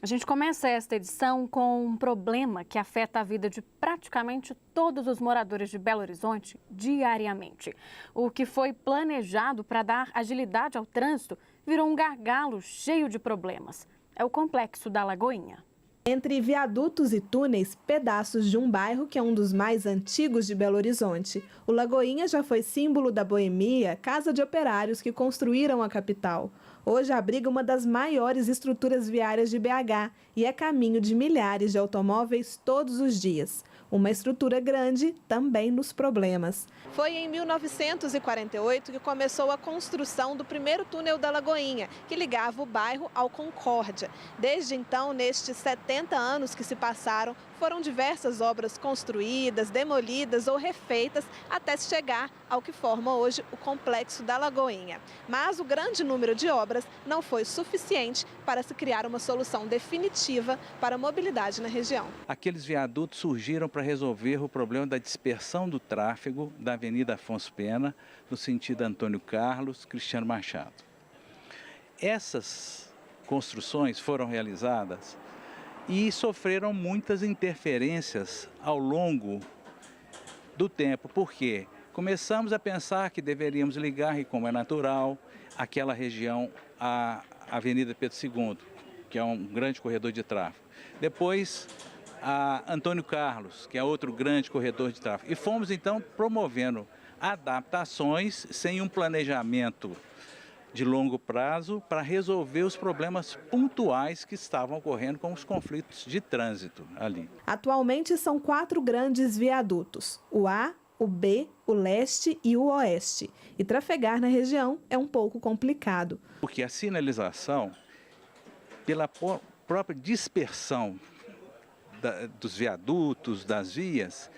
A gente começa esta edição com um problema que afeta a vida de praticamente todos os moradores de Belo Horizonte diariamente. O que foi planejado para dar agilidade ao trânsito virou um gargalo cheio de problemas. É o Complexo da Lagoinha. Entre viadutos e túneis, pedaços de um bairro que é um dos mais antigos de Belo Horizonte. O Lagoinha já foi símbolo da boemia, casa de operários que construíram a capital. Hoje abriga uma das maiores estruturas viárias de BH e é caminho de milhares de automóveis todos os dias. Uma estrutura grande também nos problemas. Foi em 1948 que começou a construção do primeiro túnel da Lagoinha, que ligava o bairro ao Concórdia. Desde então, nestes 70 anos que se passaram, foram diversas obras construídas, demolidas ou refeitas até se chegar ao que forma hoje o Complexo da Lagoinha. Mas o grande número de obras não foi suficiente para se criar uma solução definitiva para a mobilidade na região. Aqueles viadutos surgiram para resolver o problema da dispersão do tráfego da Avenida Afonso Pena, no sentido Antônio Carlos, Cristiano Machado. Essas construções foram realizadas e sofreram muitas interferências ao longo do tempo, porque começamos a pensar que deveríamos ligar, e como é natural, aquela região à Avenida Pedro II, que é um grande corredor de tráfego. Depois, a Antônio Carlos, que é outro grande corredor de tráfego. E fomos, então, promovendo adaptações sem um planejamento de longo prazo para resolver os problemas pontuais que estavam ocorrendo com os conflitos de trânsito ali. Atualmente são 4 grandes viadutos, o A, o B, o Leste e o Oeste. E trafegar na região é um pouco complicado. Porque a sinalização, pela própria dispersão dos viadutos, das vias,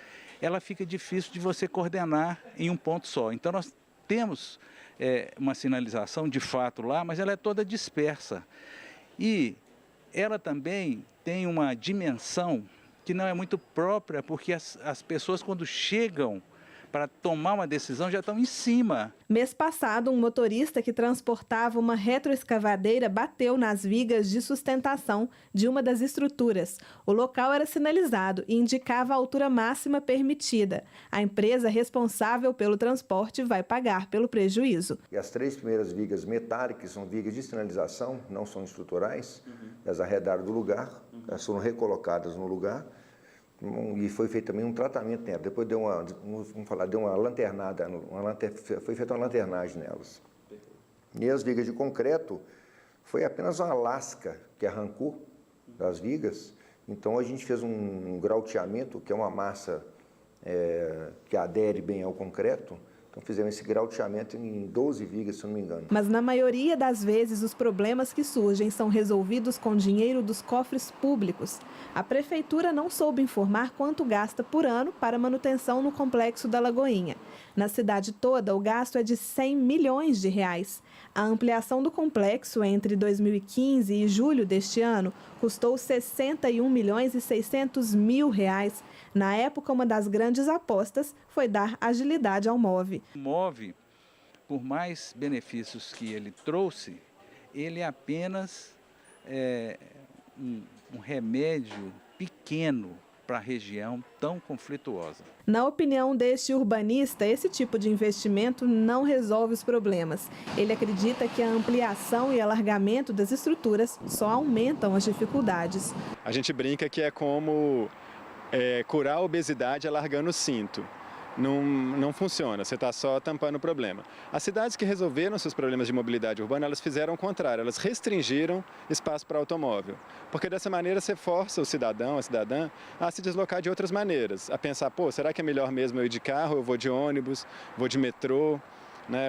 ela fica difícil de você coordenar em um ponto só. Então nós temos uma sinalização de fato lá, mas ela é toda dispersa. E ela também tem uma dimensão que não é muito própria, porque as pessoas, quando chegam para tomar uma decisão, já estão em cima. Mês passado, um motorista que transportava uma retroescavadeira bateu nas vigas de sustentação de uma das estruturas. O local era sinalizado e indicava a altura máxima permitida. A empresa responsável pelo transporte vai pagar pelo prejuízo. E as 3 primeiras vigas metálicas são vigas de sinalização, não são estruturais. Elas arredaram do lugar, elas foram recolocadas no lugar. E foi feito também um tratamento nela. Depois deu uma lanternada, foi feita uma lanternagem nelas. E as vigas de concreto, foi apenas uma lasca que arrancou das vigas. Então a gente fez um grauteamento, que é uma massa que adere bem ao concreto. Então fizemos esse grauteamento em 12 vigas, se eu não me engano. Mas na maioria das vezes os problemas que surgem são resolvidos com dinheiro dos cofres públicos. A prefeitura não soube informar quanto gasta por ano para manutenção no Complexo da Lagoinha. Na cidade toda, o gasto é de 100 milhões de reais. A ampliação do complexo entre 2015 e julho deste ano custou 61 milhões e 600 mil reais. Na época, uma das grandes apostas foi dar agilidade ao MOVE. O MOVE, por mais benefícios que ele trouxe, ele é apenas um remédio pequeno para a região tão conflituosa. Na opinião deste urbanista, esse tipo de investimento não resolve os problemas. Ele acredita que a ampliação e alargamento das estruturas só aumentam as dificuldades. A gente brinca que é como curar a obesidade alargando o cinto. Não funciona, você está só tampando o problema. As cidades que resolveram seus problemas de mobilidade urbana, elas fizeram o contrário, elas restringiram espaço para automóvel. Porque dessa maneira você força o cidadão, a cidadã, a se deslocar de outras maneiras. A pensar, será que é melhor mesmo eu ir de carro, eu vou de ônibus, vou de metrô,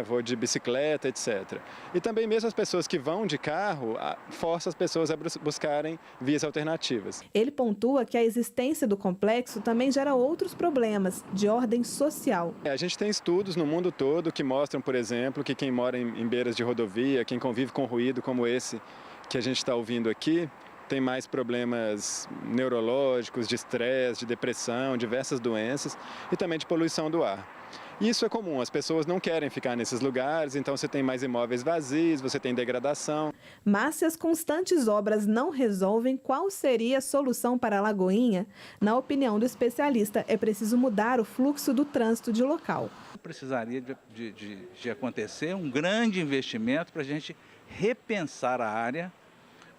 vou de bicicleta, etc. E também mesmo as pessoas que vão de carro, força as pessoas a buscarem vias alternativas. Ele pontua que a existência do complexo também gera outros problemas de ordem social. A gente tem estudos no mundo todo que mostram, por exemplo, que quem mora em beiras de rodovia, quem convive com ruído como esse que a gente está ouvindo aqui, tem mais problemas neurológicos, de estresse, de depressão, diversas doenças e também de poluição do ar. Isso é comum, as pessoas não querem ficar nesses lugares, então você tem mais imóveis vazios, você tem degradação. Mas se as constantes obras não resolvem, qual seria a solução para a Lagoinha? Na opinião do especialista, é preciso mudar o fluxo do trânsito de local. Precisaria de acontecer um grande investimento para a gente repensar a área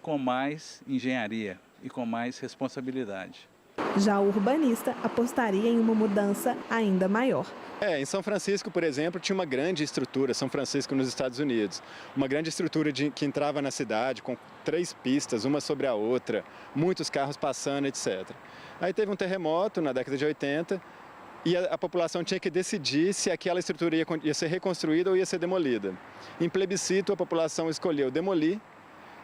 com mais engenharia e com mais responsabilidade. Já o urbanista apostaria em uma mudança ainda maior. Em São Francisco, por exemplo, tinha uma grande estrutura, São Francisco nos Estados Unidos, uma grande estrutura que entrava na cidade com 3 pistas, uma sobre a outra, muitos carros passando, etc. Aí teve um terremoto na década de 80 e a população tinha que decidir se aquela estrutura ia ser reconstruída ou ia ser demolida. Em plebiscito, a população escolheu demolir.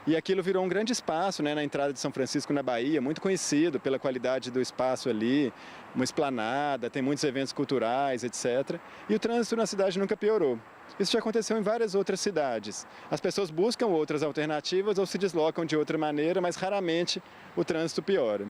E aquilo virou um grande espaço, né, na entrada de São Francisco, na Bahia, muito conhecido pela qualidade do espaço ali, uma esplanada, tem muitos eventos culturais, etc. E o trânsito na cidade nunca piorou. Isso já aconteceu em várias outras cidades. As pessoas buscam outras alternativas ou se deslocam de outra maneira, mas raramente o trânsito piora.